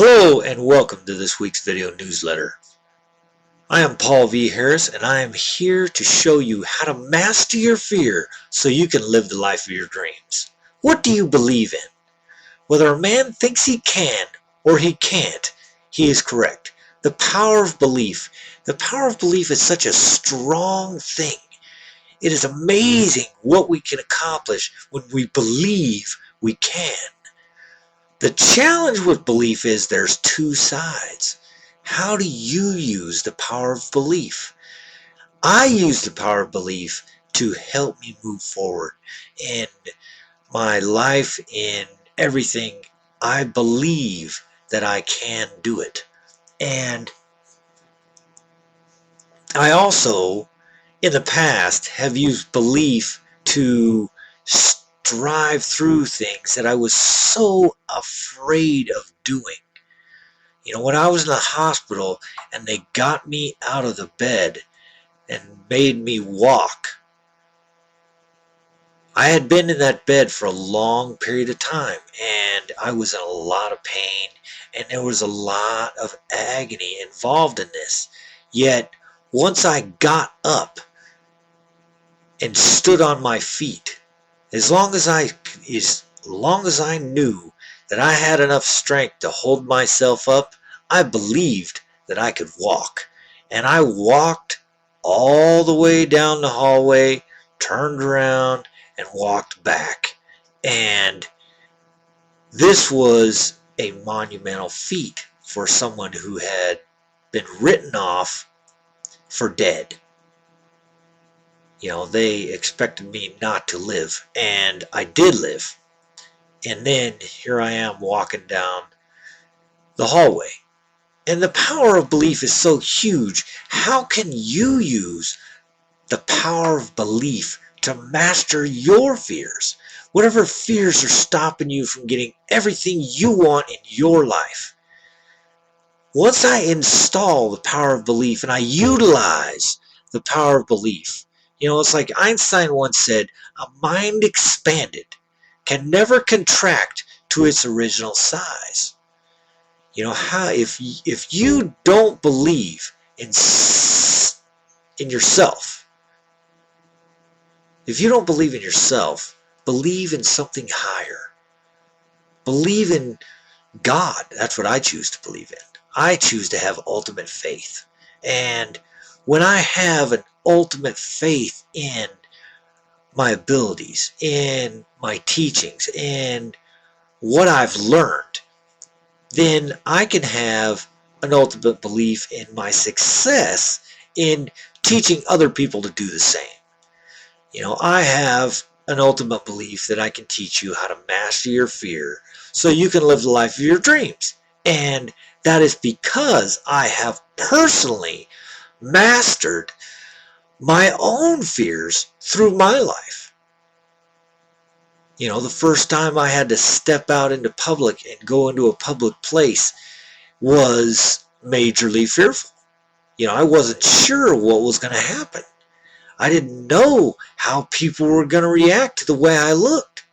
Hello and welcome to this week's video newsletter. I am Paul V. Harris and I am here to show you how to master your fear so you can live the life of your dreams. What do you believe in? Whether a man thinks he can or he can't, he is correct. The power of belief. The power of belief is such a strong thing. It is amazing what we can accomplish when we believe we can. The challenge with belief is there's two sides. How do you use the power of belief? I use the power of belief to help me move forward in my life, in everything. I believe that I can do it. And I also, in the past, have used belief to drive through things that I was so afraid of doing. You know, when I was in the hospital and they got me out of the bed and made me walk, I had been in that bed for a long period of time and I was in a lot of pain and there was a lot of agony involved in this. Yet, once I got up and stood on my feet, as long as I knew that I had enough strength to hold myself up, I believed that I could walk. And I walked all the way down the hallway, turned around, and walked back. And this was a monumental feat for someone who had been written off for dead. You know, they expected me not to live, and I did live. And then here I am walking down the hallway. And the power of belief is so huge. How can you use the power of belief to master your fears? Whatever fears are stopping you from getting everything you want in your life. Once I install the power of belief and I utilize the power of belief, you know, it's like Einstein once said, a mind expanded can never contract to its original size. You know, how if you don't believe in yourself, if you don't believe in yourself, believe in something higher. Believe in God. That's what I choose to believe in. I choose to have ultimate faith. And when I have an ultimate faith in my abilities, in my teachings, in what I've learned, then I can have an ultimate belief in my success in teaching other people to do the same. You know, I have an ultimate belief that I can teach you how to master your fear so you can live the life of your dreams. And that is because I have personally mastered my own fears through my life. You know, the first time I had to step out into public and go into a public place was majorly fearful. You know, I wasn't sure what was going to happen. I didn't know how people were going to react to the way I looked.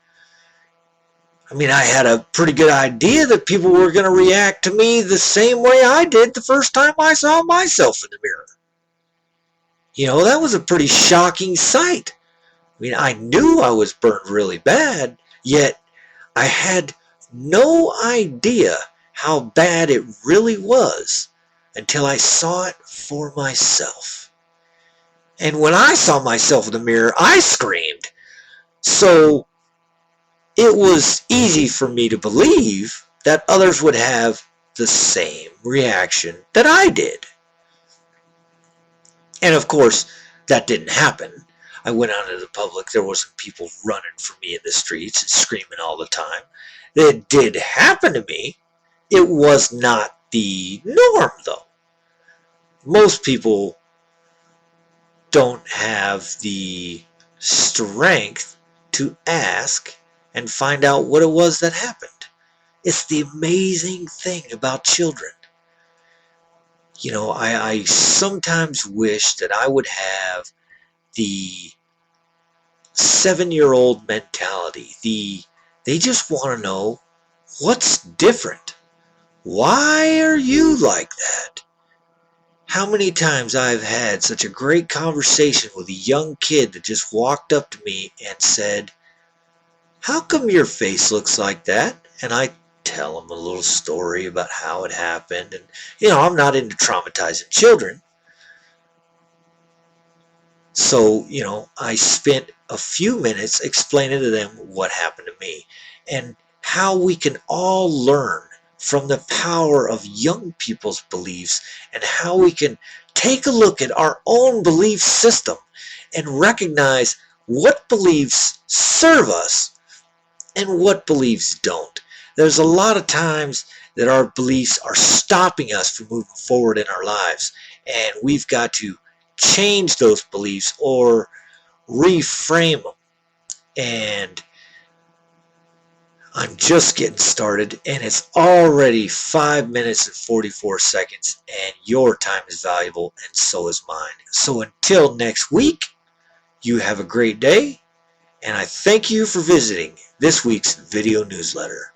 I mean, I had a pretty good idea that people were going to react to me the same way I did the first time I saw myself in the mirror. You know, that was a pretty shocking sight. I mean, I knew I was burned really bad, yet I had no idea how bad it really was until I saw it for myself. And when I saw myself in the mirror, I screamed. So it was easy for me to believe that others would have the same reaction that I did. And of course, that didn't happen. I went out into the public. There wasn't people running for me in the streets and screaming all the time. It did happen to me. It was not the norm, though. Most people don't have the strength to ask and find out what it was that happened. It's the amazing thing about children. You know, I sometimes wish that I would have the 7-year-old mentality. They just want to know what's different. Why are you like that? How many times I've had such a great conversation with a young kid that just walked up to me and said, how come your face looks like that? And I tell them a little story about how it happened. And, I'm not into traumatizing children. So, I spent a few minutes explaining to them what happened to me and how we can all learn from the power of young people's beliefs and how we can take a look at our own belief system and recognize what beliefs serve us and what beliefs don't. There's a lot of times that our beliefs are stopping us from moving forward in our lives, and we've got to change those beliefs or reframe them. And I'm just getting started, and it's already 5 minutes and 44 seconds, and your time is valuable, and so is mine. So until next week, you have a great day, and I thank you for visiting this week's video newsletter.